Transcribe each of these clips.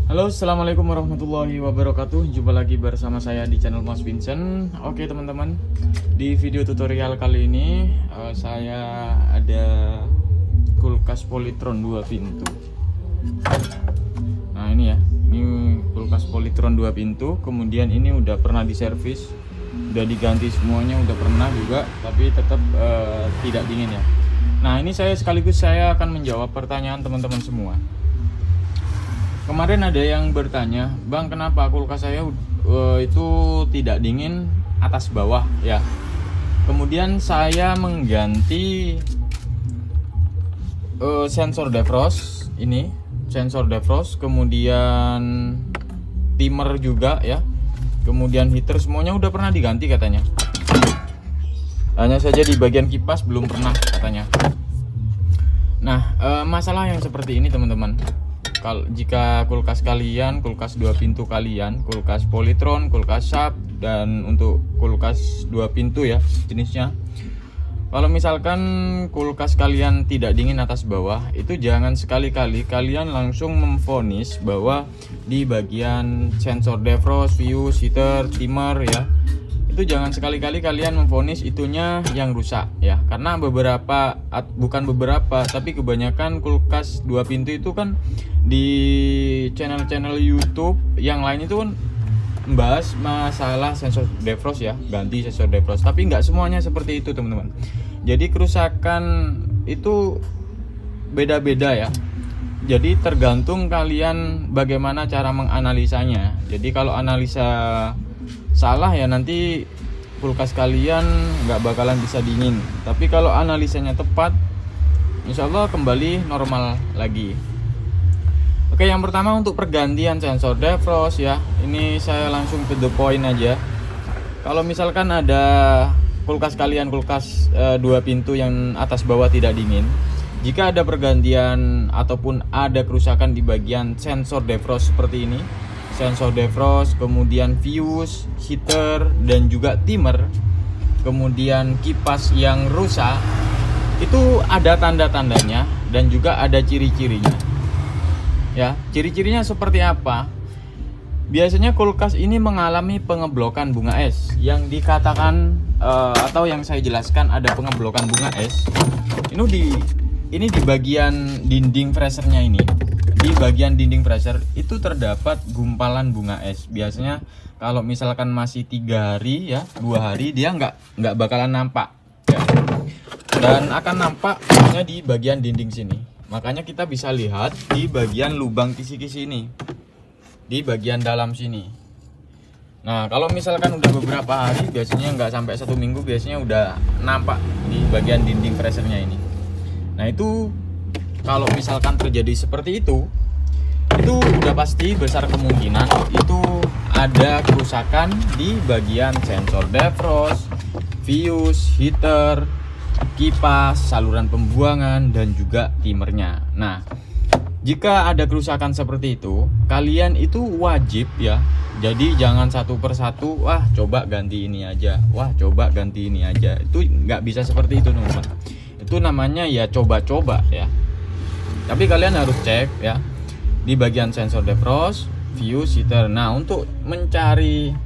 Halo, assalamualaikum warahmatullahi wabarakatuh. Jumpa lagi bersama saya di channel Mas Vincent. Oke teman-teman, di video tutorial kali ini saya ada kulkas Polytron 2 pintu. Nah ini ya, ini kulkas Polytron 2 pintu. Kemudian ini udah pernah diservis, udah diganti semuanya, udah pernah juga, tapi tetap tidak dingin ya. Nah ini sekaligus saya akan menjawab pertanyaan teman-teman semua. Kemarin ada yang bertanya, Bang, kenapa kulkas saya itu tidak dingin atas bawah ya. Kemudian saya mengganti sensor defrost ini, sensor defrost, kemudian timer juga ya, kemudian heater semuanya udah pernah diganti katanya. Hanya saja di bagian kipas belum pernah katanya. Nah, masalah yang seperti ini teman-teman. Jika kulkas kalian, kulkas 2 pintu kalian, kulkas Polytron, kulkas Sharp, dan untuk kulkas 2 pintu ya jenisnya, kalau misalkan kulkas kalian tidak dingin atas bawah, itu jangan sekali-kali kalian langsung memvonis bahwa di bagian sensor defrost, fuse, heater, timer ya, itu jangan sekali-kali kalian memvonis itunya yang rusak ya. Karena bukan beberapa, tapi kebanyakan kulkas 2 pintu itu kan di channel-channel YouTube yang lain itu kan membahas masalah sensor defrost ya, ganti sensor defrost, tapi nggak semuanya seperti itu teman-teman. Jadi kerusakan itu beda-beda ya. Jadi tergantung kalian bagaimana cara menganalisanya. Jadi kalau analisa salah ya nanti kulkas kalian nggak bakalan bisa dingin. Tapi kalau analisanya tepat, insya Allah kembali normal lagi. Oke, yang pertama untuk pergantian sensor defrost ya, ini saya langsung to the point aja. Kalau misalkan ada kulkas kalian, kulkas 2 pintu yang atas bawah tidak dingin, jika ada pergantian ataupun ada kerusakan di bagian sensor defrost seperti ini, sensor defrost, kemudian fuse, heater, dan juga timer, kemudian kipas yang rusak, itu ada tanda-tandanya dan juga ada ciri-cirinya ya. Ciri-cirinya seperti apa? Biasanya kulkas ini mengalami pengeblokan bunga es, yang dikatakan atau yang saya jelaskan ada pengeblokan bunga es. Ini di bagian dinding freezernya ini. Di bagian dinding freezer itu terdapat gumpalan bunga es. Biasanya kalau misalkan masih 3 hari ya, 2 hari, dia nggak bakalan nampak ya. Dan akan nampak hanya di bagian dinding sini. Makanya kita bisa lihat di bagian lubang kisi-kisi ini, di bagian dalam sini. Nah kalau misalkan udah beberapa hari, biasanya nggak sampai 1 minggu, biasanya udah nampak di bagian dinding freezernya ini. Nah itu kalau misalkan terjadi seperti itu udah pasti besar kemungkinan itu ada kerusakan di bagian sensor defrost, fuse, heater, kipas, saluran pembuangan, dan juga timernya. Nah, jika ada kerusakan seperti itu, kalian itu wajib ya. Jadi jangan satu persatu, wah coba ganti ini aja, wah coba ganti ini aja. Itu nggak bisa seperti itu teman-teman. Itu namanya ya coba-coba ya. Tapi kalian harus cek ya di bagian sensor defrost, fuse, heater. Nah untuk mencari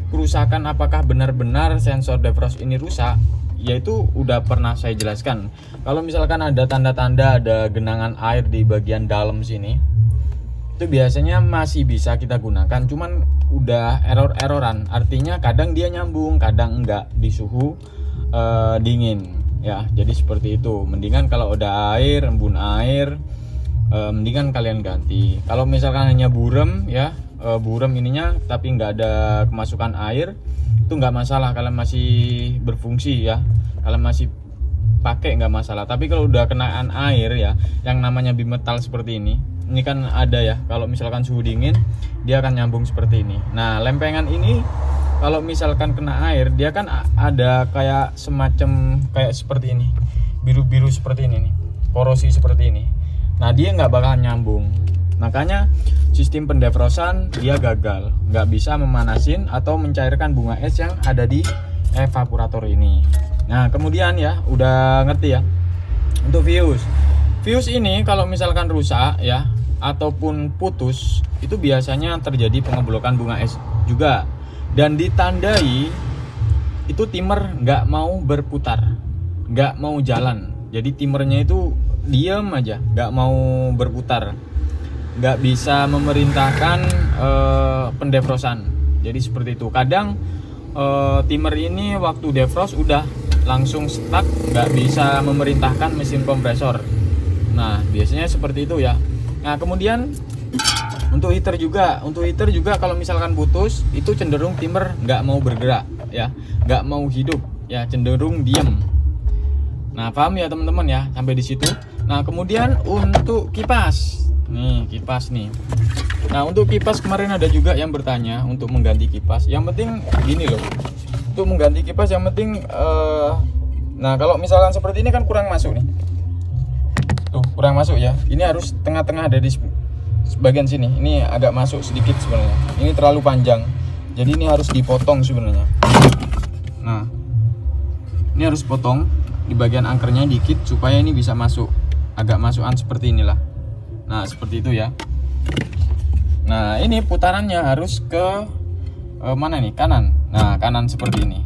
kerusakan apakah benar-benar sensor defrost ini rusak, yaitu udah pernah saya jelaskan. Kalau misalkan ada tanda-tanda ada genangan air di bagian dalam sini, itu biasanya masih bisa kita gunakan, cuman udah error-erroran. Artinya kadang dia nyambung, kadang enggak di suhu dingin ya. Jadi seperti itu. Mendingan kalau udah air, embun air, mendingan kalian ganti. Kalau misalkan hanya burem ya, burem ininya tapi nggak ada kemasukan air, itu nggak masalah, kalian masih berfungsi ya, kalian masih pakai nggak masalah. Tapi kalau udah kenaan air ya, yang namanya bimetal seperti ini kan ada ya, kalau misalkan suhu dingin dia akan nyambung seperti ini. Nah lempengan ini kalau misalkan kena air, dia kan ada kayak semacam kayak seperti ini, biru-biru seperti ini nih, korosi seperti ini. Nah dia nggak bakal nyambung. Makanya sistem pendefrosan dia gagal, nggak bisa memanasin atau mencairkan bunga es yang ada di evaporator ini. Nah kemudian ya udah ngerti ya untuk fuse ini kalau misalkan rusak ya, ataupun putus, itu biasanya terjadi pengeblokan bunga es juga. Dan ditandai itu timer nggak mau berputar, nggak mau jalan. Jadi timernya itu diam aja, nggak mau berputar, nggak bisa memerintahkan pendefrosan. Jadi seperti itu. Kadang timer ini waktu defrost udah langsung stuck, nggak bisa memerintahkan mesin kompresor. Nah biasanya seperti itu ya. Nah kemudian untuk heater juga kalau misalkan putus itu cenderung timer nggak mau bergerak ya, nggak mau hidup ya, cenderung diam. Nah paham ya teman-teman ya sampai di situ. Nah kemudian untuk kipas nih. Nah untuk kipas kemarin ada juga yang bertanya untuk mengganti kipas. Yang penting gini loh, untuk mengganti kipas yang penting nah kalau misalkan seperti ini kan kurang masuk nih, tuh kurang masuk ya. Ini harus tengah-tengah dari bagian sini. Ini agak masuk sedikit sebenarnya. Ini terlalu panjang, jadi ini harus dipotong sebenarnya. Nah ini harus potong di bagian angkernya dikit supaya ini bisa masuk, agak masukan seperti inilah. Nah seperti itu ya. Nah ini putarannya harus ke mana nih, kanan. Nah kanan seperti ini.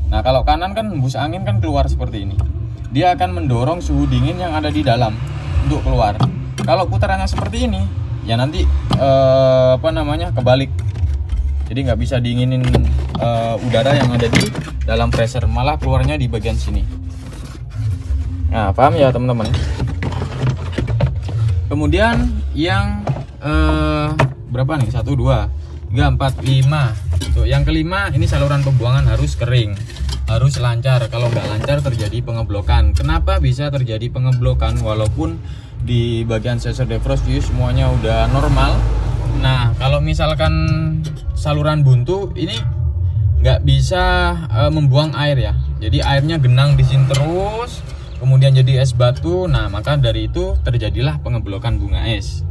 Nah kalau kanan kan hembus angin kan keluar seperti ini, dia akan mendorong suhu dingin yang ada di dalam untuk keluar. Kalau putarannya seperti ini ya nanti kebalik, jadi nggak bisa dinginin udara yang ada di dalam freezer, malah keluarnya di bagian sini. Nah paham ya teman-teman. Kemudian yang berapa nih, 1, 2, 3, 4, 5. Tuh, yang kelima ini saluran pembuangan harus kering, harus lancar. Kalau nggak lancar terjadi pengeblokan. Kenapa bisa terjadi pengeblokan walaupun di bagian sensor defrost view semuanya udah normal? Nah kalau misalkan saluran buntu ini nggak bisa membuang air ya, jadi airnya genang di sini terus, kemudian jadi es batu. Nah maka dari itu terjadilah pengeblokan bunga es.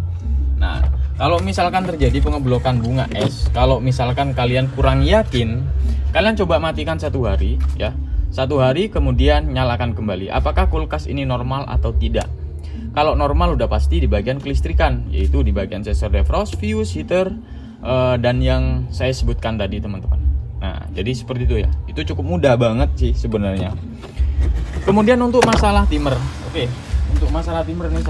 Nah kalau misalkan terjadi pengeblokan bunga es, kalau misalkan kalian kurang yakin, kalian coba matikan 1 hari ya, 1 hari kemudian nyalakan kembali apakah kulkas ini normal atau tidak. Kalau normal udah pasti di bagian kelistrikan, yaitu di bagian sensor defrost, fuse, heater, dan yang saya sebutkan tadi teman-teman. Nah jadi seperti itu ya, itu cukup mudah banget sih sebenarnya. Kemudian untuk masalah timer, oke, untuk masalah timer nih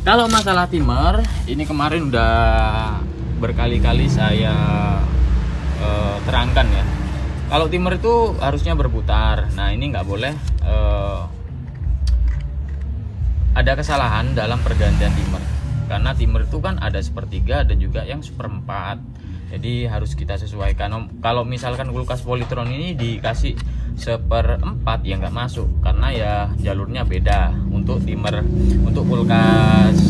kalau masalah timer ini kemarin udah berkali-kali saya terangkan ya. Kalau timer itu harusnya berputar. Nah ini nggak boleh ada kesalahan dalam pergantian timer, karena timer itu kan ada 1/3 dan juga yang 1/4. Jadi harus kita sesuaikan. Kalau misalkan kulkas Polytron ini dikasih 1/4 ya nggak masuk, karena ya jalurnya beda untuk timer. Untuk kulkas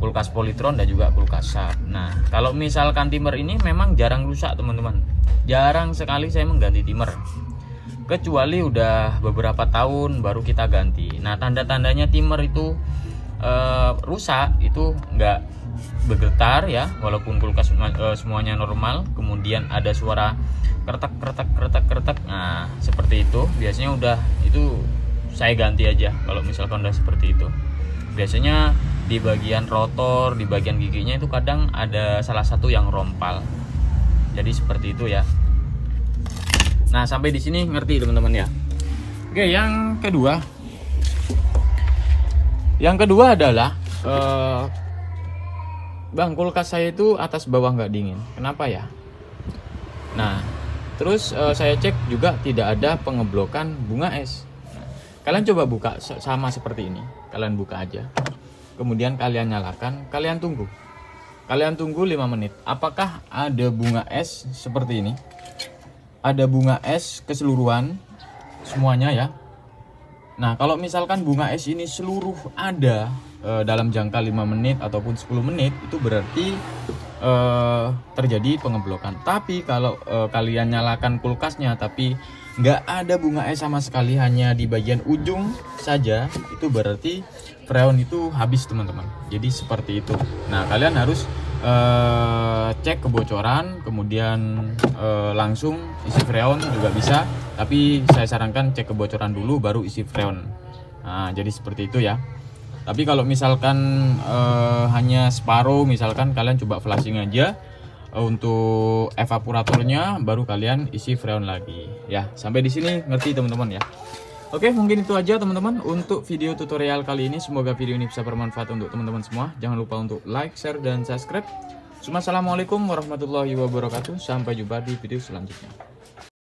kulkas Polytron dan juga kulkas Sharp. Nah kalau misalkan timer ini memang jarang rusak teman-teman, jarang sekali saya mengganti timer, kecuali udah beberapa tahun baru kita ganti. Nah tanda-tandanya timer itu rusak itu nggak bergetar ya, walaupun kulkas semuanya normal, kemudian ada suara kretek. Nah seperti itu biasanya udah, itu saya ganti aja. Kalau misalkan udah seperti itu, biasanya di bagian rotor, di bagian giginya itu kadang ada salah satu yang rompal. Jadi seperti itu ya. Nah sampai di sini ngerti teman-teman ya. Oke, yang kedua adalah bang, kulkas saya itu atas bawah nggak dingin, kenapa ya? Nah terus saya cek juga tidak ada pengeblokan bunga es. Kalian coba buka sama seperti ini, kalian buka aja, kemudian kalian nyalakan, kalian tunggu 5 menit. Apakah ada bunga es seperti ini? Ada bunga es keseluruhan semuanya ya. Nah kalau misalkan bunga es ini seluruh ada dalam jangka 5 menit ataupun 10 menit, itu berarti terjadi pengeblokan. Tapi kalau kalian nyalakan kulkasnya tapi nggak ada bunga es sama sekali, hanya di bagian ujung saja, itu berarti freon itu habis teman-teman. Jadi seperti itu. Nah kalian harus cek kebocoran, kemudian langsung isi freon juga bisa, tapi saya sarankan cek kebocoran dulu baru isi freon. Nah, jadi seperti itu ya. Tapi kalau misalkan hanya separuh, misalkan kalian coba flashing aja untuk evaporatornya, baru kalian isi freon lagi ya. Sampai di sini ngerti teman-teman ya. Oke, mungkin itu aja teman-teman untuk video tutorial kali ini. Semoga video ini bisa bermanfaat untuk teman-teman semua. Jangan lupa untuk like, share, dan subscribe. Assalamualaikum warahmatullahi wabarakatuh. Sampai jumpa di video selanjutnya.